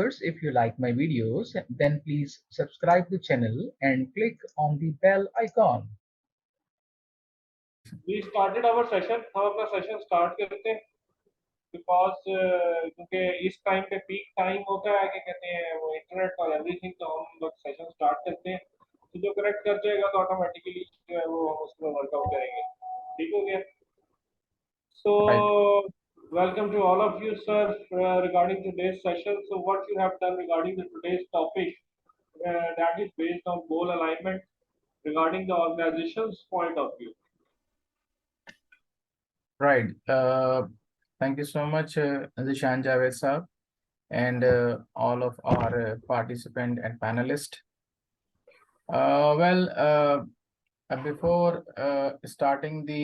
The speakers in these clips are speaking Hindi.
viewers, if you like my videos, then please subscribe the channel and click on the bell icon. We started our session. हम अपना सेशन स्टार्ट करते हैं बिकॉज क्योंकि इस टाइम पे पीक टाइम होता है कि कहते हैं वो इंटरनेट और एवरीथिंग, तो हम लोग सेशन स्टार्ट करते हैं। तो जो कनेक्ट कर जाएगा तो ऑटोमेटिकली जो है वो हम उसमें वर्कआउट करेंगे। ठीक हो गया? So Right. welcome to all of you, sir, regarding today's session. So what you have done regarding the today's topic, that is based on goal alignment regarding the organization's point of view. Right. Thank you so much, Zishan Javed sir, and all of our participant and panelists. Before starting the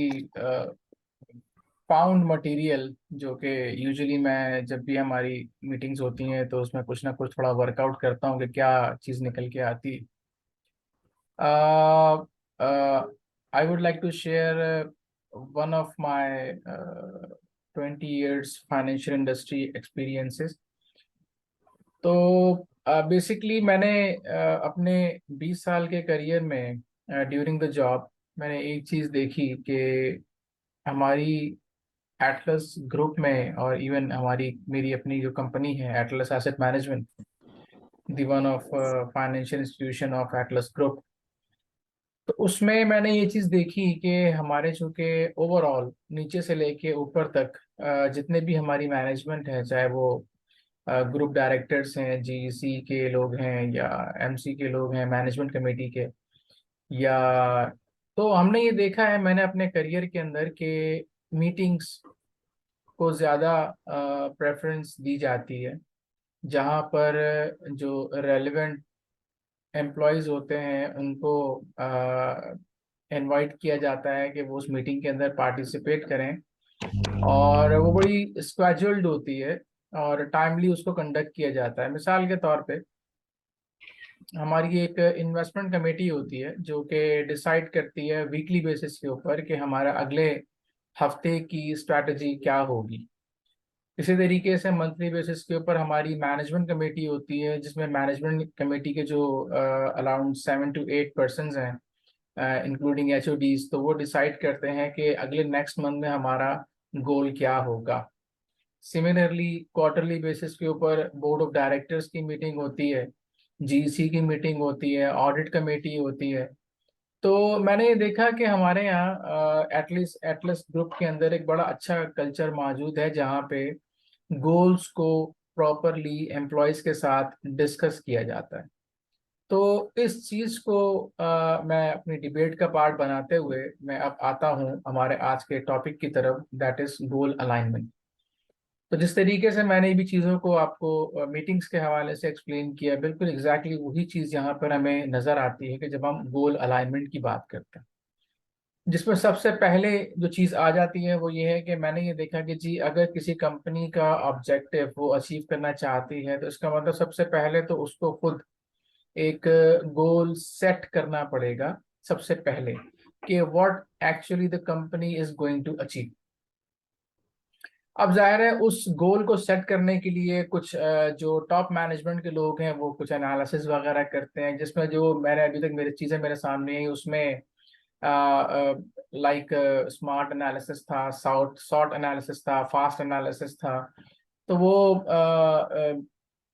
found material, जो कि यूजुअली मैं जब भी हमारी मीटिंग्स होती हैं तो उसमें कुछ ना कुछ थोड़ा वर्कआउट करता हूँ कि क्या चीज़ निकल के आती। I would like to share one of my 20 years financial industry experiences. तो बेसिकली मैंने अपने 20 साल के करियर में ड्यूरिंग द जॉब मैंने एक चीज़ देखी कि हमारी एटलस ग्रुप में और इवन हमारी मेरी अपनी जो कंपनी है Atlas asset management, the one of financial institution of Atlas group, तो उसमें मैंने ये चीज़ देखी कि हमारे जो के ओवरऑल नीचे से लेके ऊपर तक जितने भी हमारी मैनेजमेंट है, चाहे वो ग्रुप डायरेक्टर्स हैं, जीईसी के लोग हैं या एमसी के लोग हैं, मैनेजमेंट कमेटी के, या तो हमने ये देखा है मैंने अपने करियर के अंदर के मीटिंग्स को ज़्यादा प्रेफरेंस दी जाती है, जहाँ पर जो रेलेवेंट एम्प्लॉयज़ होते हैं उनको इनवाइट किया जाता है कि वो उस मीटिंग के अंदर पार्टिसिपेट करें, और वो बड़ी स्केड्यूल्ड होती है और टाइमली उसको कंडक्ट किया जाता है। मिसाल के तौर पे हमारी एक इन्वेस्टमेंट कमेटी होती है जो कि डिसाइड करती है वीकली बेसिस के ऊपर कि हमारा अगले हफ्ते की स्ट्रैटेजी क्या होगी। इसी तरीके से मंथली बेसिस के ऊपर हमारी मैनेजमेंट कमेटी होती है, जिसमें मैनेजमेंट कमेटी के जो अराउंड 7 to 8 पर्सन हैं, इंक्लूडिंग एचओडीज, तो वो डिसाइड करते हैं कि अगले नेक्स्ट मंथ में हमारा गोल क्या होगा। सिमिलरली क्वार्टरली बेसिस के ऊपर बोर्ड ऑफ डायरेक्टर्स की मीटिंग होती है, जीसी की मीटिंग होती है, ऑडिट कमेटी होती है। तो मैंने ये देखा कि हमारे यहाँ एटलीस्ट एटलस ग्रुप के अंदर एक बड़ा अच्छा कल्चर मौजूद है, जहाँ पे गोल्स को प्रॉपरली एम्प्लॉयज के साथ डिस्कस किया जाता है। तो इस चीज़ को मैं अपनी डिबेट का पार्ट बनाते हुए मैं अब आता हूँ हमारे आज के टॉपिक की तरफ, दैट इज गोल अलाइनमेंट। तो जिस तरीके से मैंने भी चीज़ों को आपको मीटिंग्स के हवाले से एक्सप्लेन किया, बिल्कुल एग्जैक्टली वही चीज़ यहाँ पर हमें नज़र आती है कि जब हम गोल अलाइनमेंट की बात करते हैं, जिसमें सबसे पहले जो चीज़ आ जाती है वो ये है कि मैंने ये देखा कि जी अगर किसी कंपनी का ऑब्जेक्टिव वो अचीव करना चाहती है तो इसका मतलब सबसे पहले तो उसको खुद एक गोल सेट करना पड़ेगा सबसे पहले, कि what actually the company is going to achieve. अब जाहिर है उस गोल को सेट करने के लिए कुछ जो टॉप मैनेजमेंट के लोग हैं वो कुछ एनालिसिस वगैरह करते हैं, जिसमें जो मैंने अभी तक मेरी चीज़ें मेरे सामने आई उसमें लाइक स्मार्ट एनालिसिस था, सॉर्ट एनालिसिस था, फास्ट एनालिसिस था। तो वो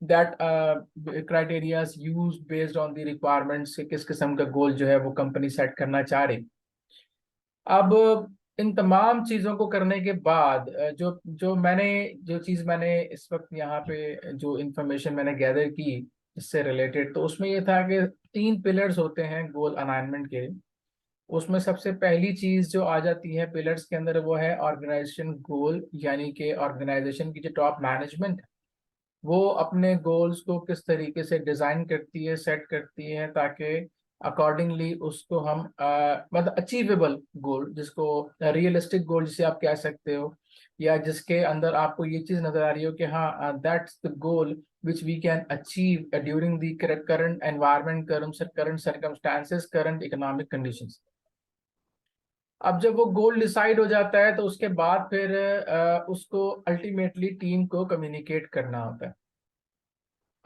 that criterias use based on the requirements कि किस किस्म का गोल जो है वो कंपनी सेट करना चाह रही। अब इन तमाम चीज़ों को करने के बाद जो जो मैंने जो चीज़ मैंने इस वक्त यहाँ पे जो इंफॉर्मेशन मैंने गैदर की इससे रिलेटेड, तो उसमें ये था कि 3 पिलर्स होते हैं गोल अलाइनमेंट के। उसमें सबसे पहली चीज़ जो आ जाती है पिलर्स के अंदर वो है ऑर्गेनाइजेशन गोल, यानी कि ऑर्गेनाइजेशन की जो टॉप मैनेजमेंट वो अपने गोल्स को किस तरीके से डिज़ाइन करती है, सेट करती है, ताकि अकॉर्डिंगली उसको हम मतलब अचीवेबल गोल, जिसको रियलिस्टिक गोल जिसे आप कह सकते हो, या जिसके अंदर आपको ये चीज़ नज़र आ रही हो कि हाँ that's the goal which we can achieve during the current environment, current circumstances, current economic conditions. अब जब वो गोल डिसाइड हो जाता है तो उसके बाद फिर उसको अल्टीमेटली टीम को कम्युनिकेट करना होता है।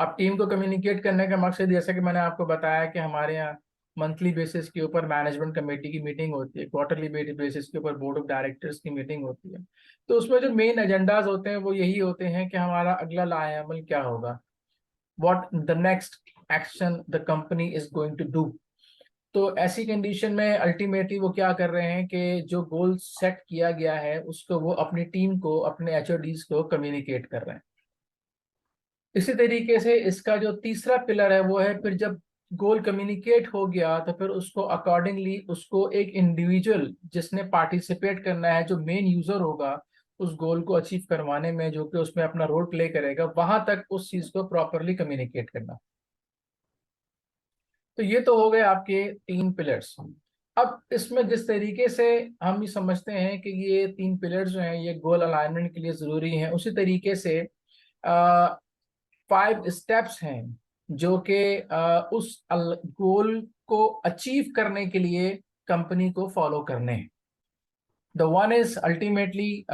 अब टीम को कम्युनिकेट करने का मकसद, जैसा कि मैंने आपको बताया कि हमारे यहाँ मंथली बेसिस के ऊपर मैनेजमेंट कमेटी की मीटिंग होती है, क्वार्टरली बेसिस के ऊपर बोर्ड ऑफ डायरेक्टर्स की मीटिंग होती है। तो उसमें जो मेन एजेंडाज होते हैं वो यही होते हैं कि हमारा अगला लाएअमल क्या होगा, what the next action the company is going to do. तो ऐसी कंडीशन में अल्टीमेटली वो क्या कर रहे हैं कि जो गोल सेट किया गया है उसको वो अपनी टीम को, अपने एचओडीज को कम्युनिकेट कर रहे हैं। इसी तरीके से इसका जो तीसरा पिलर है वो है, फिर जब गोल कम्युनिकेट हो गया तो फिर उसको अकॉर्डिंगली उसको एक इंडिविजुअल जिसने पार्टिसिपेट करना है, जो मेन यूजर होगा उस गोल को अचीव करवाने में, जो कि उसमें अपना रोल प्ले करेगा, वहां तक उस चीज को प्रॉपरली कम्युनिकेट करना। तो ये तो हो गए आपके तीन पिलर्स। अब इसमें जिस तरीके से हम ये समझते हैं कि ये तीन पिलर्स जो हैं ये गोल अलाइनमेंट के लिए जरूरी हैं, उसी तरीके से 5 स्टेप्स हैं जो कि उस गोल को अचीव करने के लिए कंपनी को फॉलो करने हैं। द वन इज अल्टीमेटली,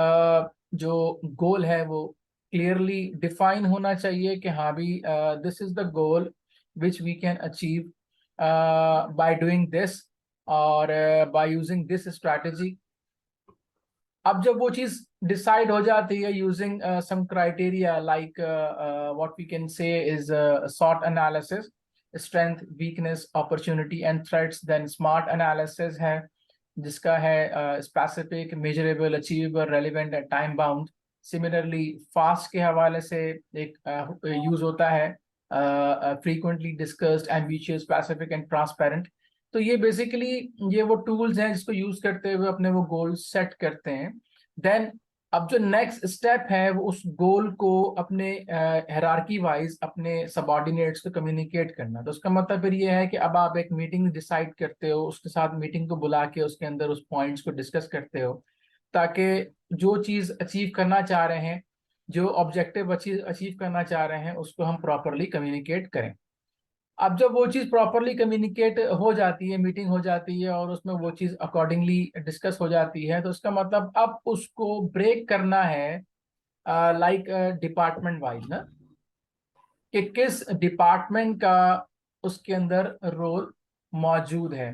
जो गोल है वो क्लियरली डिफाइन होना चाहिए कि हाँ भी this is the goal which we can achieve by doing this और बाय यूजिंग दिस स्ट्रैटेजी। अब जब वो चीज डिसाइड हो जाती है using some criteria like what we can say is सॉट analysis, strength, weakness, opportunity and threats, then SMART analysis है जिसका है specific, measurable, achievable, relevant and time bound. Similarly FAST के हवाले से एक यूज होता है frequently discussed, ambitious, specific and transparent. तो ये बेसिकली ये वो टूल्स हैं जिसको यूज करते हुए अपने वो गोल सेट करते हैं। देन अब जो नेक्स्ट स्टेप है वो उस गोल को अपने हायरार्की वाइज अपने सबऑर्डिनेट्स को कम्युनिकेट करना। तो उसका मतलब फिर ये है कि अब आप एक मीटिंग डिसाइड करते हो, उसके साथ मीटिंग को बुला के उसके अंदर उस पॉइंट्स को डिस्कस करते हो, ताकि जो चीज अचीव करना चाह रहे हैं, जो ऑब्जेक्टिव अचीव करना चाह रहे हैं, उसको हम प्रॉपरली कम्युनिकेट करें। अब जब वो चीज प्रॉपरली कम्युनिकेट हो जाती है, मीटिंग हो जाती है और उसमें वो चीज अकॉर्डिंगली डिस्कस हो जाती है, तो इसका मतलब अब उसको ब्रेक करना है लाइक डिपार्टमेंट वाइज ना, कि किस डिपार्टमेंट का उसके अंदर रोल मौजूद है।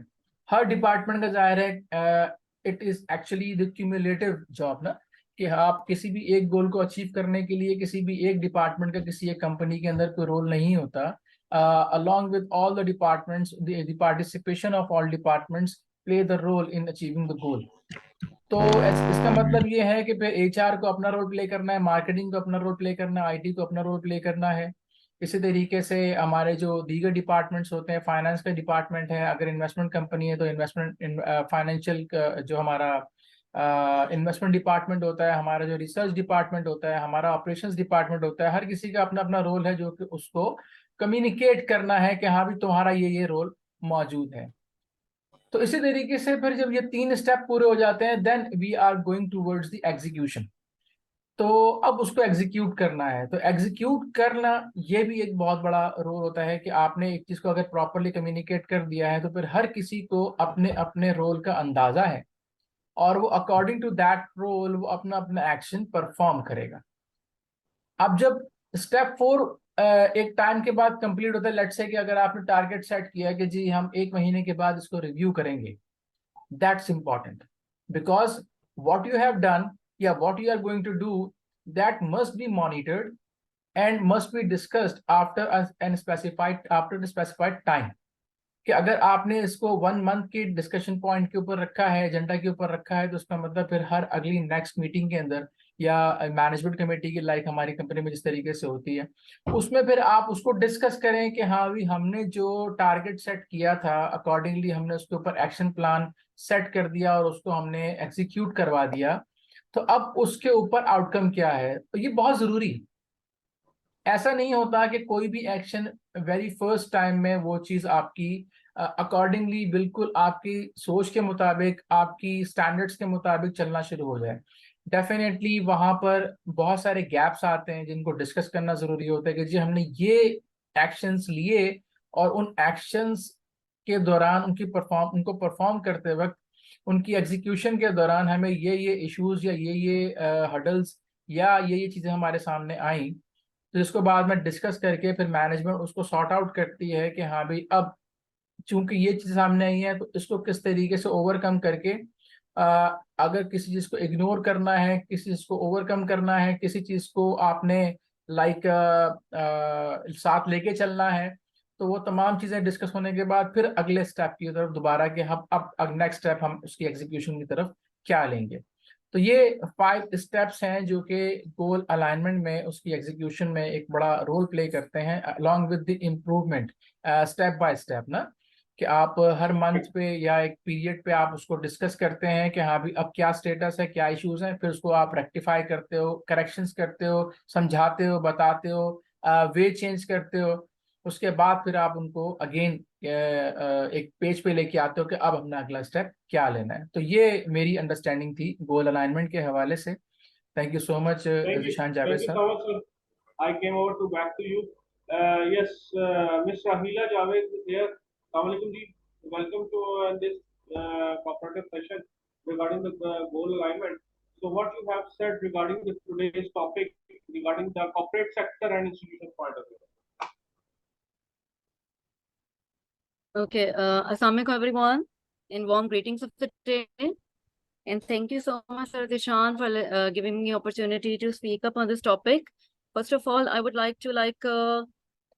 हर डिपार्टमेंट का जाहिर है it is actually the cumulative job ना, कि आप किसी भी एक गोल को अचीव करने के लिए किसी भी एक डिपार्टमेंट का किसी एक कंपनी के अंदर कोई रोल नहीं होता। along with all the departments, the participation of all departments play the role in achieving the goal। तो इसका मतलब ये है कि फिर एचआर को अपना रोल प्ले करना है, मार्केटिंग को अपना रोल प्ले करना है, आईटी को अपना रोल प्ले करना है। इसी तरीके से हमारे जो दीगर डिपार्टमेंट्स होते हैं, फाइनेंस का डिपार्टमेंट है, अगर इन्वेस्टमेंट कंपनी है तो इन्वेस्टमेंट फाइनेंशियल जो हमारा इन्वेस्टमेंट डिपार्टमेंट होता है, हमारा जो रिसर्च डिपार्टमेंट होता है, हमारा ऑपरेशंस डिपार्टमेंट होता है, हर किसी का अपना अपना रोल है जो कि उसको कम्युनिकेट करना है कि हाँ भी तुम्हारा ये रोल मौजूद है। तो इसी तरीके से फिर जब ये तीन स्टेप पूरे हो जाते हैं, then we are going towards the execution. तो अब उसको एग्जीक्यूट करना है, तो एग्जीक्यूट करना ये भी एक बहुत बड़ा रोल होता है कि आपने एक चीज को अगर प्रॉपरली कम्युनिकेट कर दिया है तो फिर हर किसी को अपने अपने रोल का अंदाजा है और वो अकॉर्डिंग टू दैट रोल वो अपना अपना एक्शन परफॉर्म करेगा। अब जब स्टेप 4 एक टाइम के बाद कंप्लीट होता है, लेट्स से कि अगर आपने टारगेट सेट किया कि जी हम 1 महीने के बाद इसको रिव्यू करेंगे, that's important because what you have done, yeah, what you are going to do, that must be monitored and must be discussed after the specified time। कि अगर आपने इसको 1 मंथ की डिस्कशन पॉइंट के ऊपर रखा है, एजेंडा के ऊपर रखा है, तो उसका मतलब फिर हर अगली नेक्स्ट मीटिंग के अंदर या मैनेजमेंट कमेटी की, लाइक हमारी कंपनी में जिस तरीके से होती है, उसमें फिर आप उसको डिस्कस करें कि हाँ भी हमने जो टारगेट सेट किया था अकॉर्डिंगली हमने उसके ऊपर एक्शन प्लान सेट कर दिया और उसको हमने एग्जीक्यूट करवा दिया। तो अब उसके ऊपर आउटकम क्या है, तो ये बहुत जरूरी है। ऐसा नहीं होता कि कोई भी एक्शन वेरी फर्स्ट टाइम में वो चीज आपकी अकॉर्डिंगली बिल्कुल आपकी सोच के मुताबिक, आपकी स्टैंडर्ड्स के मुताबिक चलना शुरू हो जाए। डेफिनेटली वहां पर बहुत सारे गैप्स आते हैं जिनको डिस्कस करना जरूरी होता है कि जी हमने ये एक्शंस लिए और उन एक्शंस के दौरान उनको परफॉर्म करते वक्त उनकी एग्जीक्यूशन के दौरान हमें ये इश्यूज या ये हडल्स या ये चीजें हमारे सामने आई। तो जिसको बाद में डिस्कस करके फिर मैनेजमेंट उसको सॉर्ट आउट करती है कि हाँ भाई अब चूंकि ये चीज सामने आई है तो इसको किस तरीके से ओवरकम करके अगर किसी चीज को इग्नोर करना है, किसी चीज को ओवरकम करना है, किसी चीज को आपने लाइक साथ लेके चलना है, तो वो तमाम चीजें डिस्कस होने के बाद फिर अगले स्टेप की तरफ दोबारा कि हम अब नेक्स्ट स्टेप हम उसकी एग्जीक्यूशन की तरफ क्या लेंगे। तो ये 5 स्टेप्स हैं जो कि गोल अलाइनमेंट में उसकी एग्जीक्यूशन में एक बड़ा रोल प्ले करते हैं along with the improvement, step by step ना, कि आप हर मंथ पे या एक पीरियड पे आप उसको डिस्कस करते हैं कि हाँ भी अब क्या स्टेटस है, क्या इश्यूज हैं, फिर उसको आप रेक्टिफाई करते हो, करेक्शंस करते हो, समझाते हो, बताते हो, वे चेंज करते हो। उसके बाद फिर आप उनको अगेन एक पेज पे लेके आते हो कि अब हमने अगला स्टेप क्या लेना है। तो ये मेरी अंडरस्टैंडिंग थी गोल अलाइनमेंट के हवाले से। Thank you so much Zeeshan Javed Thank you साहब। so much, sir. I came over to back to you. Yes, Miss Rahila Javed is here. Assalamu alaikum ji. Welcome to this cooperative session regarding the goal alignment. So, what you have said regarding this today's topic regarding the corporate sector and institution point of view. Okay, Assalamu alaikum everyone, and warm greetings of the day. And thank you so much, Sir Dishan, for giving me opportunity to speak up on this topic. First of all, I would like to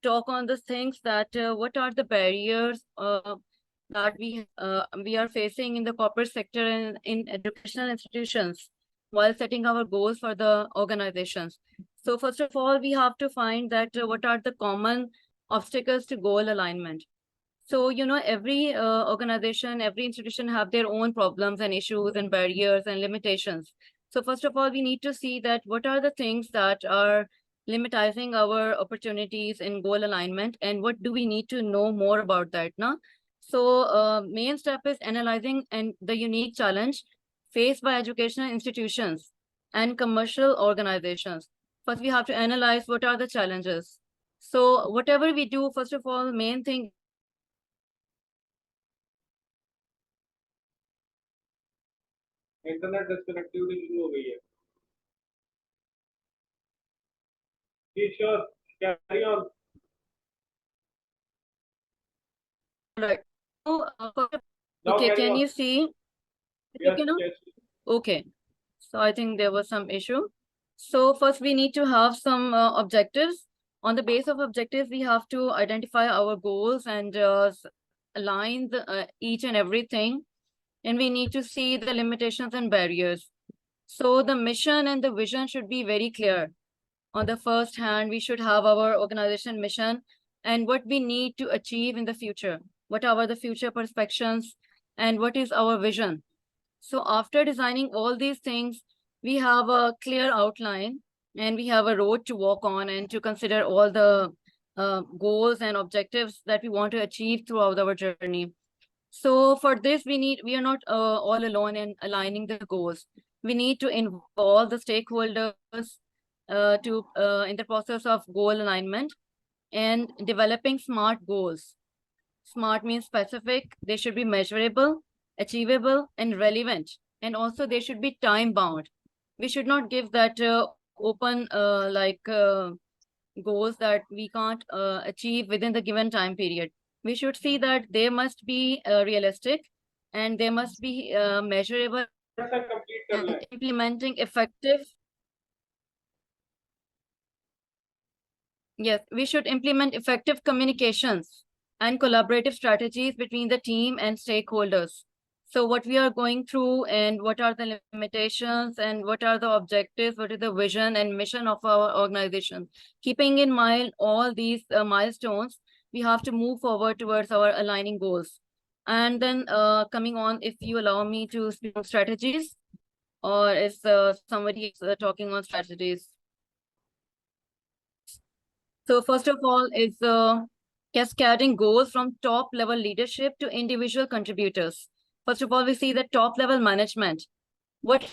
talk on the things that what are the barriers that we are facing in the corporate sector and in educational institutions while setting our goals for the organizations. So first of all, we have to find that what are the common obstacles to goal alignment. So, every organization, every institution have their own problems and issues and barriers and limitations. So first of all, we need to see that what are the things that are limiting our opportunities in goal alignment and what do we need to know more about that, no? So main step is analyzing and the unique challenge faced by educational institutions and commercial organizations. First, we have to analyze what are the challenges. So whatever we do, first of all, main thing internet disconnectivity शुरू हो गई है जी sure carry on right. So, now okay, carry can on you see? It's yes okay now? Yes Okay. So I think there was some issue. So first we need to have some objectives. On the base of objectives, we have to identify our goals and align each and everything. And we need to see the limitations and barriers. So the mission and the vision should be very clear. On the first hand, we should have our organization mission and what we need to achieve in the future. What are the future perspectives and what is our vision? So after designing all these things, we have a clear outline and we have a road to walk on and to consider all the goals and objectives that we want to achieve throughout our journey. So for this, we are not all alone in aligning the goals. We need to involve the stakeholders in the process of goal alignment and developing SMART goals. SMART means specific, they should be measurable, achievable, and relevant. And also they should be time bound. We should not give that open goals that we can't achieve within the given time period. We should see that they must be realistic and they must be measurable complete कर and लें implementing effective. Yes, we should implement effective communications and collaborative strategies between the team and stakeholders. So what we are going through and what are the limitations and what are the objectives, what is the vision and mission of our organization. Keeping in mind all these milestones, we have to move forward towards our aligning goals. And then coming on, if you allow me to speak on strategies, or is somebody talking on strategies? So first of all is cascading goals from top level leadership to individual contributors. First of all, we see the top level management. What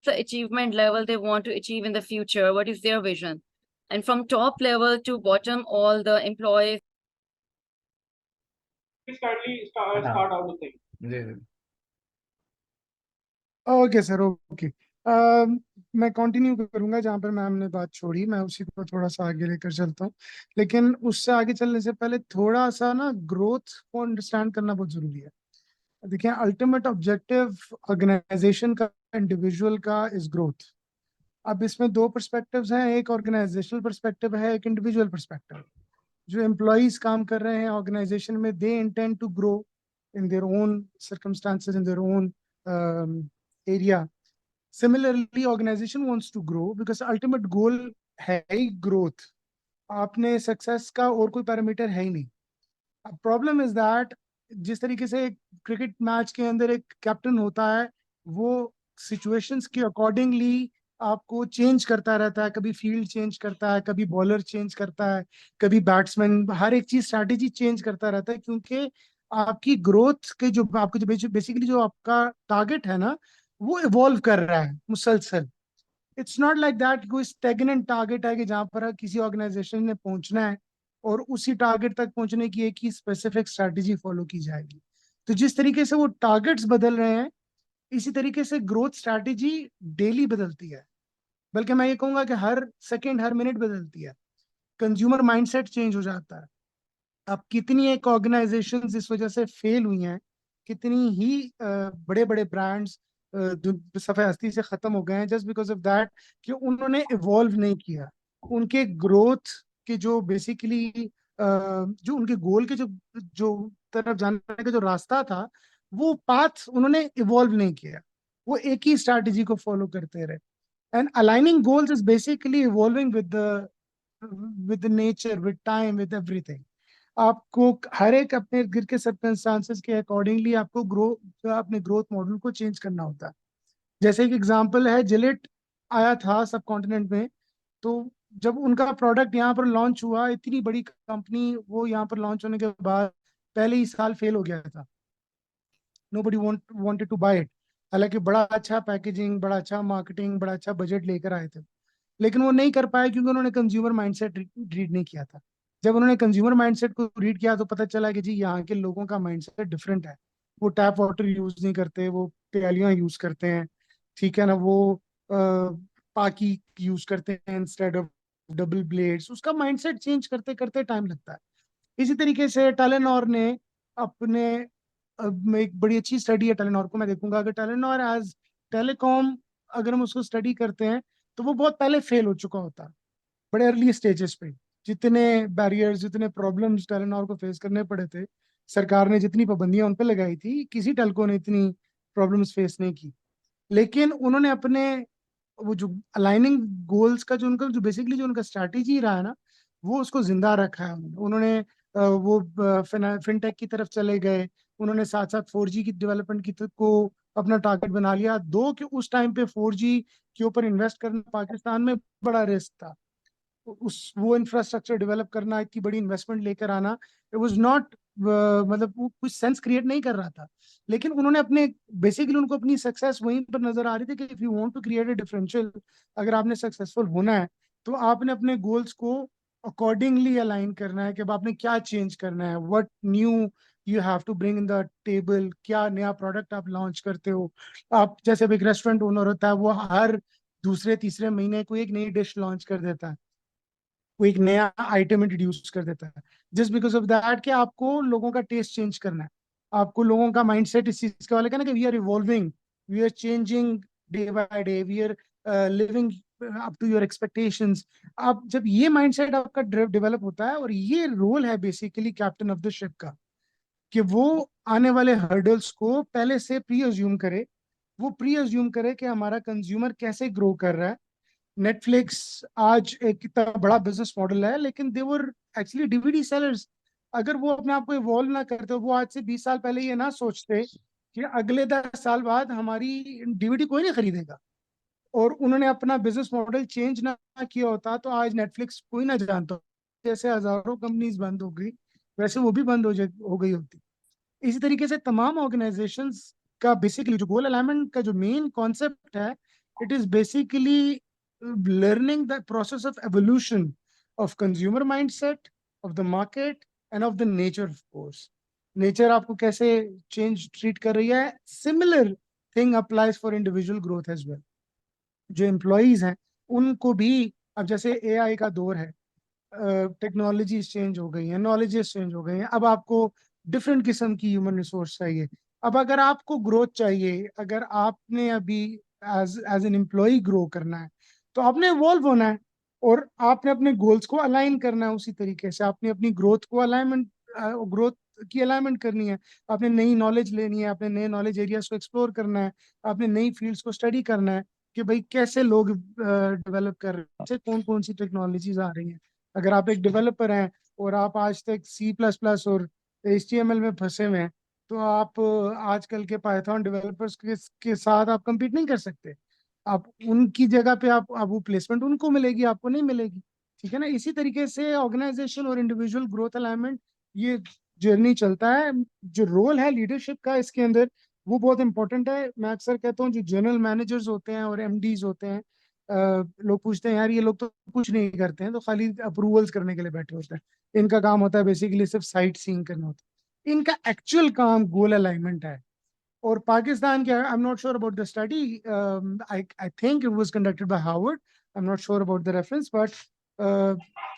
the achievement level they want to achieve in the future? What is their vision? And from top level to bottom, all the employees. Please kindly start out the thing जी जी। Okay sir, okay. मैं कंटिन्यू करूंगा जहां पर मैम ने बात छोड़ी, मैं उसी को थोड़ा सा आगे लेकर चलता हूँ। लेकिन उससे आगे चलने से पहले थोड़ा सा ना ग्रोथ को अंडरस्टैंड करना बहुत जरूरी है। देखिए, अल्टीमेट ऑब्जेक्टिव ऑर्गेनाइजेशन का, इंडिविजुअल का इज ग्रोथ। अब इसमें दो पर्सपेक्टिव्स हैं, एक ऑर्गेनाइजेशनल पर्सपेक्टिव है, एक इंडिविजुअल पर्सपेक्टिव। जो एम्प्लॉयज काम कर रहे हैं ऑर्गेनाइजेशन में, they intend to grow in their own circumstances, in their own area. Similarly, organization wants to grow because ultimate goal है ही growth। आपने सक्सेस का और कोई पैरामीटर है ही नहीं। अब प्रॉब्लम इज दैट जिस तरीके से एक क्रिकेट मैच के अंदर एक कैप्टन होता है, वो सिचुएशंस के अकॉर्डिंगली आपको चेंज करता रहता है। कभी फील्ड चेंज करता है, कभी बॉलर चेंज करता है, कभी बैट्समैन, हर एक चीज स्ट्रैटेजी चेंज करता रहता है, क्योंकि आपकी ग्रोथ के जो आपको जो बेसिकली जो आपका टारगेट है ना, वो इवॉल्व कर रहा है मुसलसल। इट्स नॉट लाइक दैट कोई स्टेगनेंट टारगेट है कि जहां पर किसी ऑर्गेनाइजेशन ने पहुंचना है और उसी टारगेट तक पहुंचने की एक ही स्पेसिफिक स्ट्रैटेजी फॉलो की जाएगी। तो जिस तरीके से वो टारगेट्स बदल रहे हैं, इसी तरीके से ग्रोथ स्ट्रैटेजी डेली बदलती है, बल्कि मैं ये कहूंगा कि हर सेकेंड हर मिनट बदलती है। कंज्यूमर माइंडसेट चेंज हो जाता है। अब कितनी एक ऑर्गेनाइजेशन इस वजह से फेल हुई हैं, कितनी ही बड़े बड़े ब्रांड्स सफे हस्ती से खत्म हो गए हैं, जस्ट बिकॉज ऑफ दैट कि उन्होंने इवॉल्व नहीं किया। उनके ग्रोथ के जो बेसिकली जो उनके गोल के जो जो तरफ जाने का जो रास्ता था, वो पाथ उन्होंने इवॉल्व नहीं किया। वो एक ही स्ट्रैटेजी को फॉलो करते रहे। And aligning goals is basically evolving with nature, with time, with everything. आपको हर एक अपने इर्द गिर्द के सर्कमस्टांसेस के अकॉर्डिंगली आपको अपने ग्रोथ मॉडल को चेंज करना होता है। जैसे एक एग्जांपल है, जिलेट आया था सब कॉन्टिनेंट में। तो जब उनका प्रोडक्ट यहाँ पर लॉन्च हुआ, इतनी बड़ी कंपनी, वो यहाँ पर लॉन्च होने के बाद पहले ही साल फेल हो गया था। Nobody wanted to buy it. हालांकि बड़ा अच्छा पैकेजिंग, बड़ा अच्छा मार्केटिंग, बड़ा अच्छा बजट लेकर आए थे, लेकिन वो नहीं कर पाए क्योंकि उन्होंने कंज्यूमर माइंडसेट रीड नहीं किया था। जब उन्होंने कंज्यूमर माइंडसेट को रीड किया तो पता चला कि जी यहाँ के लोगों का माइंडसेट डिफरेंट है। वो टैप वाटर यूज नहीं करते, वो प्यालियां यूज करते हैं, ठीक है ना। वो पाकी यूज करते हैं इंस्टेड ऑफ डबल ब्लेड्स। उसका माइंडसेट चेंज करते करते टाइम लगता है। इसी तरीके से टेलेनॉर ने अपने एक बड़ी अच्छी स्टडी है टेलेनॉर को मैं देखूंगा, अगर टेलेनॉर एज टेलीकॉम अगर हम उसको स्टडी करते हैं, तो वो बहुत पहले फेल हो चुका होता, बड़े अर्ली स्टेजेस पे। जितने बैरियर्स, जितने प्रॉब्लम्स टेलेनॉर को फेस करने पड़े थे, सरकार ने जितनी पाबंदियां उन पर लगाई थी, किसी टेलको ने इतनी प्रॉब्लम्स फेस नहीं की। लेकिन उन्होंने अपने वो जो अलाइनिंग गोल्स का जो उनका जो बेसिकली जो उनका स्ट्रैटेजी रहा है ना, वो उसको जिंदा रखा है उन्होंने। वो फिनटेक की तरफ चले गए। उन्होंने साथ साथ 4G की डेवलपमेंट को अपना टारगेट बना लिया। दो कि उस टाइम पे 4G के ऊपर इन्वेस्ट करना पाकिस्तान में बड़ा रिस्क था। उस वो इंफ्रास्ट्रक्चर डेवलप करना, इतनी बड़ी इन्वेस्टमेंट लेकर आना, इट वाज नॉट, मतलब वो कुछ सेंस क्रिएट नहीं कर रहा था। लेकिन उन्होंने अपने बेसिकली उनको अपनी सक्सेस वहीं पर नजर आ रही थी कि if you want to create a differential, अगर आपने सक्सेसफुल होना है तो आपने अपने गोल्स को अकॉर्डिंगली अलाइन करना है कि अब आपने क्या चेंज करना है, what new you have to bring in the table. क्या नया प्रोडक्ट आप लॉन्च करते हो। आप जैसे अब एक रेस्टोरेंट ओनर होता है, वो हर दूसरे तीसरे महीने कोई एक नई डिश लॉन्च कर देता है, वो एक नया आइटम इंट्रोड्यूस कर देता है, जस्ट बिकॉज ऑफ दैट कि आपको लोगों का टेस्ट चेंज करना है। आपको लोगों का माइंडसेट इस चीज के वाले का ना कि we are evolving, we are changing day by day, we are living up to your expectations. आप जब ये माइंडसेट आपका डेवलप होता है, और ये रोल है basically captain of the ship का, कि वो आने वाले हर्डल्स को पहले से प्री अज्यूम करे। वो प्री अज्यूम करे कि हमारा कंज्यूमर कैसे ग्रो कर रहा है। नेटफ्लिक्स आज एक कितना बड़ा बिजनेस मॉडल है, लेकिन दे वर एक्चुअली डीवीडी सेलर्स। अगर वो अपने आप को इवॉल्व ना करते, वो आज से 20 साल पहले ये ना सोचते कि अगले 10 साल बाद हमारी डीवीडी कोई नहीं खरीदेगा, और उन्होंने अपना बिजनेस मॉडल चेंज ना किया होता, तो आज नेटफ्लिक्स कोई ना जानता। जैसे हजारों कंपनीज बंद हो गई, वैसे वो भी बंद हो गई होती। इसी तरीके से तमाम ऑर्गेनाइजेशंस का बेसिकली जो गोल अलाइनमेंट का जो मेन कॉन्सेप्ट है, it is basically learning the process of evolution of consumer mindset, of the market, and of the nature, of course. Nature आपको कैसे चेंज ट्रीट कर रही है, similar thing applies for individual growth as well. जो एम्प्लॉयज हैं उनको भी, अब जैसे एआई का दौर है, टेक्नोलॉजीज चेंज हो गई हैं, नॉलेजेस चेंज हो गई हैं, अब आपको डिफरेंट किस्म की ह्यूमन रिसोर्स चाहिए। अब अगर आपको ग्रोथ चाहिए, अगर आपने अभी as as an employee grow करना है, तो आपने इवॉल्व होना है और आपने अपने गोल्स को अलाइन करना है। उसी तरीके से आपने अपनी ग्रोथ की अलाइनमेंट करनी है। आपने नई नॉलेज लेनी है, आपने नए नॉलेज एरियाज को एक्सप्लोर करना है, आपने नई फील्ड्स को स्टडी करना है कि भाई कैसे लोग डेवलप कर रहे हैं, कौन कौन सी टेक्नोलॉजीज आ रही हैं। अगर आप एक डेवलपर हैं और आप आज तक C++ और HTML में फंसे हुए हैं, तो आप आजकल के पाइथन डेवलपर्स के साथ आप compete नहीं कर सकते। आप उनकी जगह पे आप वो प्लेसमेंट उनको मिलेगी, आपको नहीं मिलेगी। ठीक है ना। इसी तरीके से ऑर्गेनाइजेशन और इंडिविजुअल ग्रोथ अलाइनमेंट, ये जर्नी चलता है। जो रोल है लीडरशिप का इसके अंदर, वो बहुत इंपॉर्टेंट है। मैं अक्सर कहता हूँ जो जनरल मैनेजर्स होते हैं और MDs होते हैं, लोग पूछते हैं यार ये लोग तो कुछ नहीं करते हैं, तो खाली अप्रूवल्स करने के लिए बैठे होते हैं। इनका काम होता है बेसिकली सिर्फ साइट सीइंग करना होता है। इनका एक्चुअल काम गोल अलाइनमेंट है। और पाकिस्तान के, I am not sure about the study, I think it was conducted by Harvard, I am not sure about the reference, but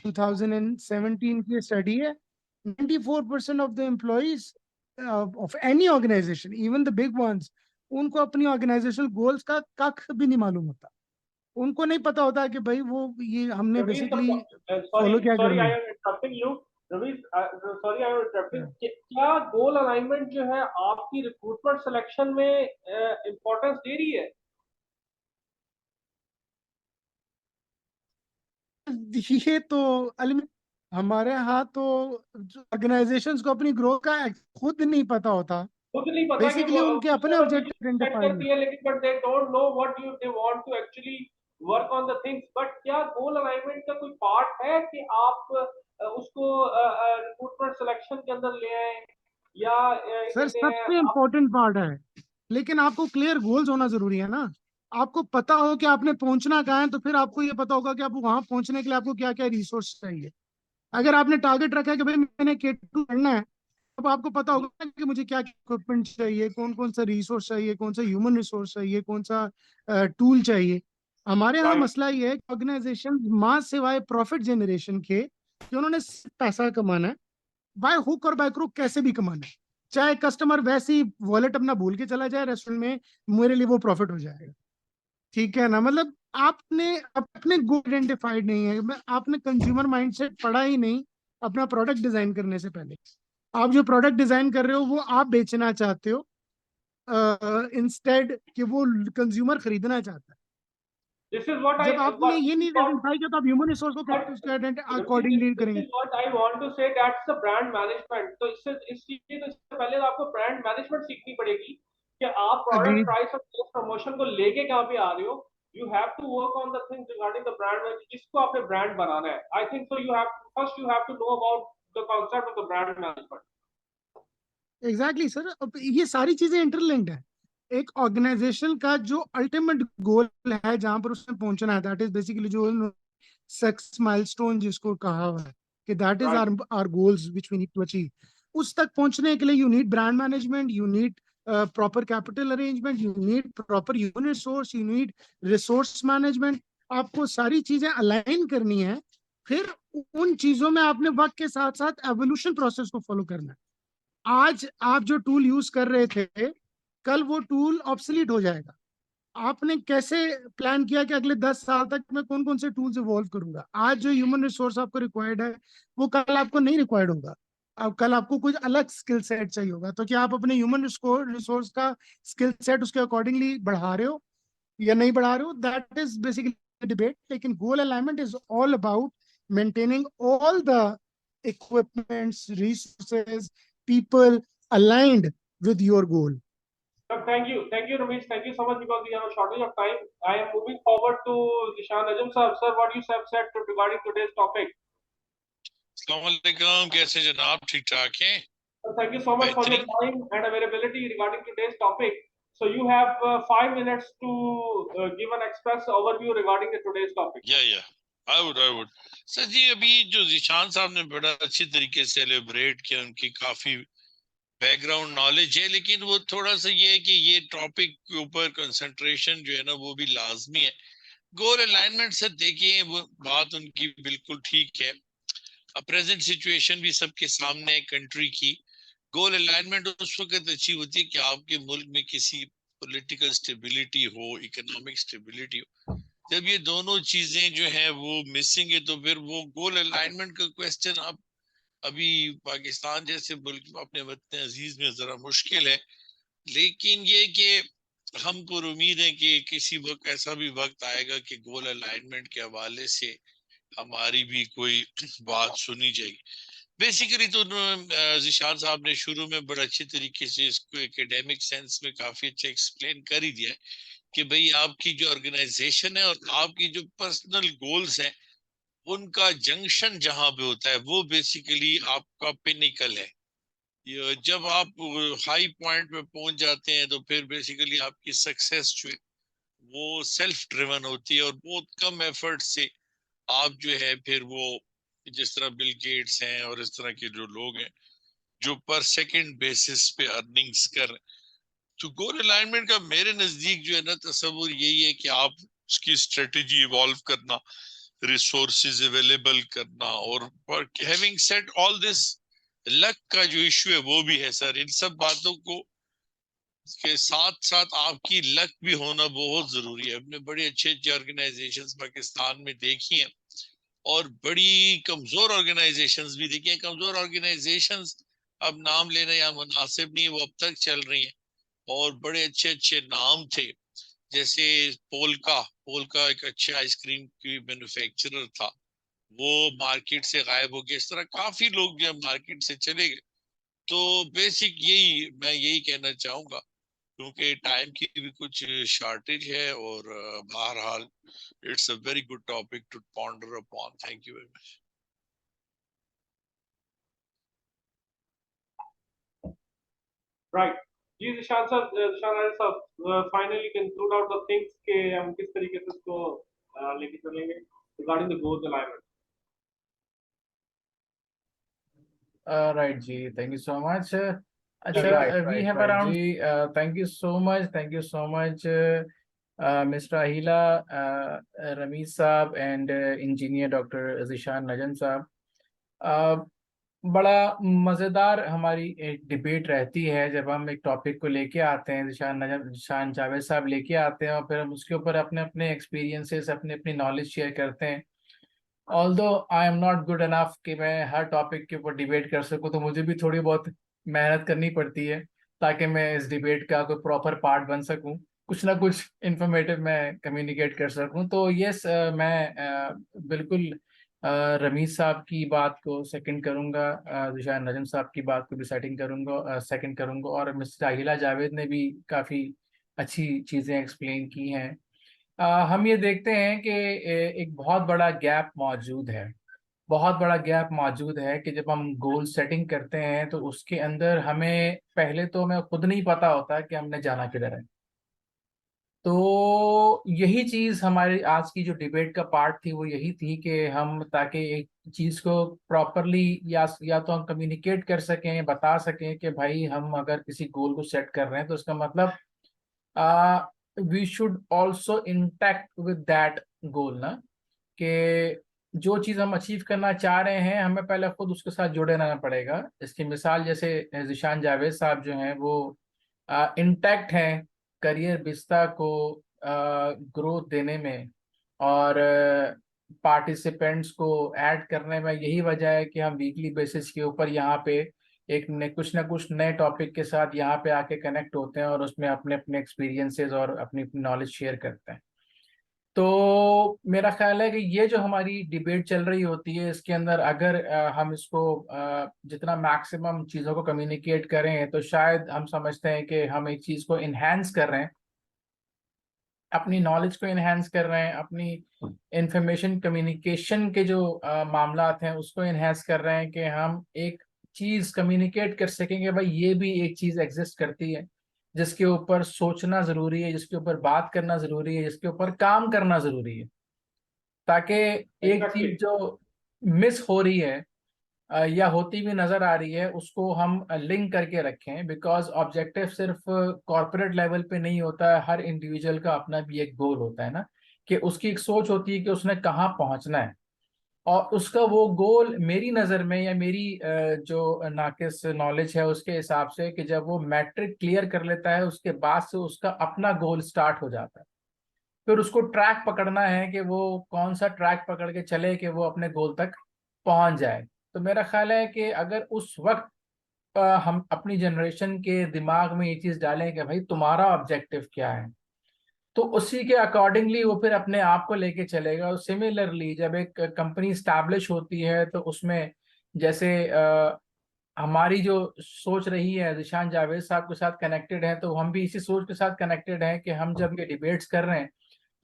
2017 की स्टडी है। 94% of the employees of any organisation, even the big ones, उनको अपनी ऑर्गेनाइजेशनल गोल्स का कख भी नहीं मालूम होता। उनको नहीं पता होता कि भाई वो ये हमने Ravi, बेसिकली sorry, फॉलो क्या sorry, करना I है। am interrupting you. Ravi, sorry, I am interrupting. क्या गोल अलाइनमेंट जो है आपकी रिक्रूटमेंट सिलेक्शन में इम्पोर्टेंस दे रही है? ये तो हमारे यहाँ तो ऑर्गेनाइजेशंस को अपनी ग्रोथ का खुद नहीं पता होता। खुद नहीं पता कि बेसिकली उनके अपने ऑब्जेक्टिव सेट आइडेंटिफाई करती है, लेकिन but they don't know what you they want to actually work on the things. But क्या गोल अलाइनमेंट का कोई पार्ट है कि आप उसको रिक्रूटमेंट सिलेक्शन के अंदर ले आए, या सर कहते हैं सबसे आप? इम्पोर्टेंट पार्ट है, लेकिन आपको क्लियर गोल्स होना जरूरी है ना। आपको पता हो कि आपने पहुंचना कहाँ है, तो फिर आपको ये पता होगा कि आपको वहां पहुंचने के लिए आपको क्या क्या रिसोर्स चाहिए। अगर आपने टारगेट रखा है कि भाई मैंने K2 पढ़ना है, अब आपको पता होगा कि मुझे क्या इक्विपमेंट चाहिए, कौन कौन सा रिसोर्स चाहिए, कौन सा ह्यूमन रिसोर्स चाहिए, कौन सा टूल चाहिए। हमारे यहाँ राइट। मसला ये है कि ऑर्गेनाइजेशन माँ सिवाय प्रॉफिट जनरेशन के, कि उन्होंने सिर्फ पैसा कमाना है, बाय हुक और बाय क्रूक कैसे भी कमाना है। चाहे कस्टमर वैसे ही वॉलेट अपना भूल के चला जाए रेस्टोरेंट में, मेरे लिए वो प्रॉफिट हो जाएगा। ठीक है ना। मतलब आपने अपने गोल आइडेंटिफाइड नहीं है, आपने कंज्यूमर माइंडसेट पढ़ा ही नहीं अपना प्रोडक्ट डिजाइन करने से पहले। आप जो प्रोडक्ट डिजाइन कर रहे हो वो आप बेचना चाहते हो, इंस्टेड कि वो कंज्यूमर खरीदना चाहता है। दिस इज व्हाट जब आपने ये नहीं आई आइडेंटिफाई किया तो आप ह्यूमन रिसोर्स को But कैसे उसके अकॉर्डिंगली this करेंगे। is what I want to say. That's the brand management. तो इससे पहले तो आपको ब्रांड मैनेजमेंट सीखनी पड़ेगी कि आप प्रोडक्ट अग्रीड। प्राइस और प्रमोशन को लेके कहाँ पे आ रहे हो। You have to work on the things regarding the brand, जिसको आपने ब्रांड बनाना है। I think so you have to know about the concept of the brand management. Exactly sir, अब ये सारी चीजें इंटरलिंक्ड है। एक ऑर्गेनाइजेशन का जो अल्टीमेट गोल है, जहां पर उसने पहुंचना है, दैट इज बेसिकली जो सक्सेस माइलस्टोन जिसको कहा हुआ है कि that is right. Our goals which we need to achieve. उस तक पहुंचने के लिए you need brand management, you need proper capital arrangement, you need proper human resource, you need resource management. आपको सारी चीजें अलाइन करनी है। फिर उन चीजों में आपने वक्त के साथ साथ एवोल्यूशन प्रोसेस को फॉलो करना है। आज आप जो टूल यूज कर रहे थे, कल वो टूल ऑब्सलीट हो जाएगा। आपने कैसे प्लान किया कि अगले 10 साल तक मैं कौन कौन से टूल्स इवॉल्व करूंगा। आज जो ह्यूमन रिसोर्स आपको रिक्वायर्ड है, वो कल आपको नहीं रिक्वायर्ड होगा। अब कल आपको कुछ अलग स्किल सेट चाहिए होगा। तो क्या आप अपने ह्यूमन रिसोर्स का स्किल सेट उसके अकॉर्डिंगली बढ़ा रहे हो या नहीं बढ़ा रहे हो, दैट इज बेसिकली डिबेट। लेकिन goal alignment is all about maintaining all the equipments, resources, people aligned with your goal. Thank you, Ramesh. Thank you so much, because we have a shortage of time. I am moving forward to Zishan Ajam sir. Sir, what you have said regarding today's topic? अस्सलामुअलैकुम, कैसे जनाब, ठीक ठाक हैं? Thank you so much for your time and availability regarding today's topic. So you have 5 minutes to give an express overview regarding the today's topic. I would. Sir जी, अभी जो जिशान साहब ने बड़ा अच्छी तरीके से एलिब्रेट किया, उनकी काफी बैकग्राउंड नॉलेज है, लेकिन वो थोड़ा सा ये है कि ये टॉपिक के ऊपर कंसंट्रेशन जो है ना वो भी लाजमी है। गोल अलाइनमेंट से देखिए वो बात उनकी बिल्कुल ठीक है। प्रेजेंट सिचुएशन भी सबके सामने है कंट्री की। गोल अलाइनमेंट उस वक्त अचीव होती है कि आपके मुल्क में किसी पॉलिटिकल स्टेबिलिटी हो, इकोनॉमिक स्टेबिलिटी हो। जब ये दोनों चीजें जो है वो मिसिंग है तो फिर वो गोल अलाइनमेंट का क्वेश्चन अब अभी पाकिस्तान जैसे मुल्क अपने वतन अजीज में जरा मुश्किल है। लेकिन ये कि हमको उम्मीद है कि किसी वक्त ऐसा भी वक्त आएगा कि गोल अलाइनमेंट के हवाले से हमारी भी कोई बात सुनी जाएगी। बेसिकली तो ज़ीशान साहब ने शुरू में बड़े अच्छे तरीके से इसको एकेडमिक सेंस में काफी अच्छा एक्सप्लेन कर ही दिया है कि भाई आपकी जो ऑर्गेनाइजेशन है और आपकी जो पर्सनल गोल्स हैं उनका जंक्शन जहां पे होता है वो बेसिकली आपका पिनिकल है। जब आप हाई पॉइंट पे पहुंच जाते हैं तो फिर बेसिकली आपकी सक्सेस जो है वो सेल्फ ड्रिवन होती है और बहुत कम एफर्ट से आप जो है फिर वो जिस तरह बिल गेट्स हैं और इस तरह के जो लोग हैं जो पर सेकंड बेसिस पे अर्निंग्स कर रहे हैं। तो गोल अलाइनमेंट का मेरे नजदीक जो है ना तस्वुर यही है कि आप उसकी स्ट्रेटेजी इवॉल्व करना, रिसोर्सेज अवेलेबल करना और having said all this luck का जो इशू है वो भी है सर। इन सब बातों को के साथ साथ आपकी लक भी होना बहुत जरूरी है। हमने बड़े अच्छे अच्छे ऑर्गेनाइजेशंस पाकिस्तान में देखी हैं और बड़ी कमजोर ऑर्गेनाइजेशंस भी देखी हैं। कमजोर ऑर्गेनाइजेशंस अब नाम लेना या मुनासिब नहीं, वो अब तक चल रही हैं और बड़े अच्छे अच्छे नाम थे। जैसे पोलका पोलका एक अच्छे आइसक्रीम की मैन्युफैक्चरर था, वो मार्केट से गायब हो गया। इस तरह काफी लोग जो मार्केट से चले गए। तो बेसिक यही मैं यही कहना चाहूंगा क्योंकि टाइम की भी कुछ शॉर्टेज है और बहरहाल it's a very good topic to ponder upon. Thank you very much. Right जी Nishan Sahab finally conclude out the things के हम किस तरीके से इसको लेके चलेंगे regarding the goal alignment. Right, Ji. Thank you so much. Acha, we right, have right. around. Ji, thank you so much. Thank you so much, Mr. Ahila, Ramesh Saab, and Engineer Dr. Zishan Najam Saab. बड़ा मज़ेदार हमारी एक डिबेट रहती है जब हम एक टॉपिक को लेके आते हैं, जिशान जावेद साहब लेके आते हैं और फिर हम उसके ऊपर अपने अपने एक्सपीरियंसेस, अपने अपनी नॉलेज शेयर करते हैं। Although I am not good enough कि मैं हर टॉपिक के ऊपर डिबेट कर सकूं, तो मुझे भी थोड़ी बहुत मेहनत करनी पड़ती है ताकि मैं इस डिबेट का कोई प्रॉपर पार्ट बन सकूं, कुछ ना कुछ इंफॉर्मेटिव मैं कम्युनिकेट कर सकूं। तो यस, मैं बिल्कुल रमीज साहब की बात को सेकंड करूंगा, जिशान नजम साहब की बात को भी सेकंड करूंगा और मिस्टर अहिला जावेद ने भी काफ़ी अच्छी चीज़ें एक्सप्लेन की हैं। हम ये देखते हैं कि एक बहुत बड़ा गैप मौजूद है, बहुत बड़ा गैप मौजूद है कि जब हम गोल सेटिंग करते हैं तो उसके अंदर हमें पहले तो हमें खुद नहीं पता होता कि हमने जाना किधर है। तो यही चीज़ हमारी आज की जो डिबेट का पार्ट थी वो यही थी कि हम ताकि एक चीज़ को प्रॉपरली या तो हम कम्युनिकेट कर सकें, बता सकें कि भाई हम अगर किसी गोल को सेट कर रहे हैं तो इसका मतलब we should also intact with that goal ना, कि जो चीज़ हम अचीव करना चाह रहे हैं हमें पहले खुद उसके साथ जुड़े रहना पड़ेगा। इसकी मिसाल जैसे जिशान जावेद साहब जो हैं वो इंटैक्ट हैं करियर बिस्ता को ग्रोथ देने में और पार्टिसिपेंट्स को ऐड करने में। यही वजह है कि हम वीकली बेसिस के ऊपर यहाँ पे कुछ ना कुछ नए टॉपिक के साथ यहाँ पे आके कनेक्ट होते हैं और उसमें अपने अपने एक्सपीरियंसेस और अपनी अपनी नॉलेज शेयर करते हैं। तो मेरा ख्याल है कि ये जो हमारी डिबेट चल रही होती है इसके अंदर अगर हम इसको जितना मैक्सिमम चीज़ों को कम्युनिकेट करें तो शायद हम समझते हैं कि हम एक चीज़ को इन्हेंस कर रहे हैं, अपनी नॉलेज को इन्हेंस कर रहे हैं, अपनी इंफॉर्मेशन कम्युनिकेशन के जो मामलात हैं उसको इन्हेंस कर रहे हैं कि हम एक चीज़ कम्युनिकेट कर सकेंगे भाई ये भी एक चीज़ एग्जिस्ट करती है जिसके ऊपर सोचना ज़रूरी है, जिसके ऊपर बात करना ज़रूरी है, जिसके ऊपर काम करना ज़रूरी है, ताकि एक चीज़ जो मिस हो रही है या होती भी नज़र आ रही है उसको हम लिंक करके रखें। बिकॉज ऑब्जेक्टिव सिर्फ कॉरपोरेट लेवल पे नहीं होता है, हर इंडिविजुअल का अपना भी एक गोल होता है ना, कि उसकी एक सोच होती है कि उसने कहाँ पहुंचना है, और उसका वो गोल मेरी नज़र में या मेरी जो नाकिस नॉलेज है उसके हिसाब से, कि जब वो मैट्रिक क्लियर कर लेता है उसके बाद से उसका अपना गोल स्टार्ट हो जाता है। फिर उसको ट्रैक पकड़ना है कि वो कौन सा ट्रैक पकड़ के चले कि वो अपने गोल तक पहुंच जाए। तो मेरा ख्याल है कि अगर उस वक्त हम अपनी जनरेशन के दिमाग में ये चीज़ डालें कि भाई तुम्हारा ऑब्जेक्टिव क्या है, तो उसी के अकॉर्डिंगली वो फिर अपने आप को लेके चलेगा। और सिमिलरली जब एक कंपनी स्टैब्लिश होती है तो उसमें जैसे हमारी जो सोच रही है, जिशान जावेद साहब के साथ कनेक्टेड है, तो हम भी इसी सोच के साथ कनेक्टेड हैं कि हम जब ये डिबेट्स कर रहे हैं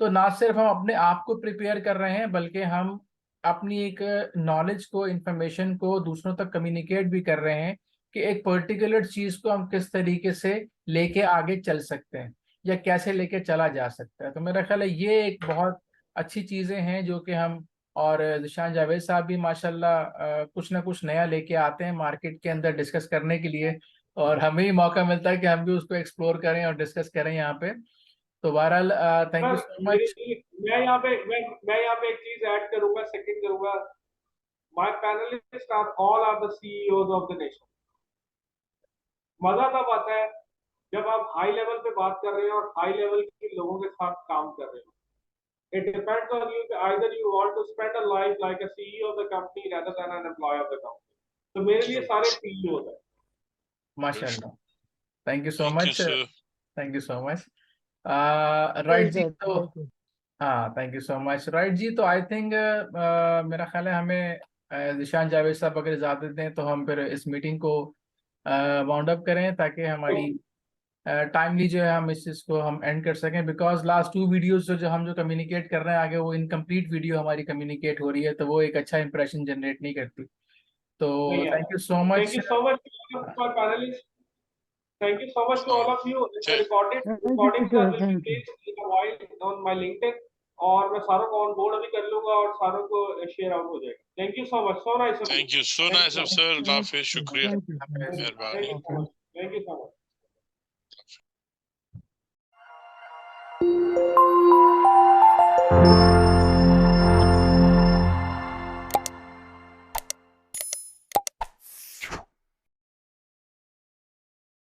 तो ना सिर्फ हम अपने आप को प्रिपेयर कर रहे हैं, बल्कि हम अपनी एक नॉलेज को, इंफॉर्मेशन को दूसरों तक कम्युनिकेट भी कर रहे हैं कि एक पर्टिकुलर चीज को हम किस तरीके से लेके आगे चल सकते हैं या कैसे लेके चला जा सकता है। तो मेरा ख्याल है ये एक बहुत अच्छी चीजें हैं जो कि हम, और जिशान जावेद साहब भी माशाल्लाह कुछ ना कुछ नया लेके आते हैं मार्केट के अंदर डिस्कस करने के लिए, और हमें ही मौका मिलता है कि हम भी उसको एक्सप्लोर करें और डिस्कस करें यहाँ पे। तो बहरहाल थैंक यू सर सो मेरी मच। मैं यहाँ पे एक चीज ऐड करूंगा, सेकंड करूंगा। My panelists are all are the CEOs of the nation. मजा तब आता है जब आप हाई लेवल पे बात कर रहे हैं और हाई लेवल के लोगों के साथ काम कर रहे हो। It depends on you, either you want to spend a life like a CEO of the company rather than an employee of the company. तो मेरे लिए सारे CEO है। माशाल्लाह, thank you so thank you much, sir. Thank you so much. Well right जी, सेड, तो वेल सेड। हाँ thank you so much. Right जी, तो आई थिंक मेरा ख्याल है हमें जिशान जावेद साहब अगर इजाज़त दें तो हम फिर इस मीटिंग को वाउंड अप करें, ताकि तो हमारी टाइमली जो है हम इस चीज़ को हम एंड कर सकें। बिकॉज लास्ट 2 वीडियोस जो जो हम जो कम्युनिकेट कर रहे हैं आगे, वो इनकम्प्लीट वीडियो हमारी कम्युनिकेट हो रही है, तो वो एक अच्छा इंप्रेशन जनरेट नहीं करती। तो नहीं थैंक आता। You so Thank much. you so much to my panelists. Thank you so much to all of you. The thank you recordings sir, will be thank you. placed in a while on my LinkedIn, और मैं सारों को ऑन बोर्ड अभी कर लूंगा और सारों को शेयर आउट हो जाएगा। Thank you so much, so nice of you. Thank you so thank nice you sir, so अल्लाह हाफिज, शुक्रिया, थैंक यू। हाफिज़। मेहरबानी। Much. Thank you so much.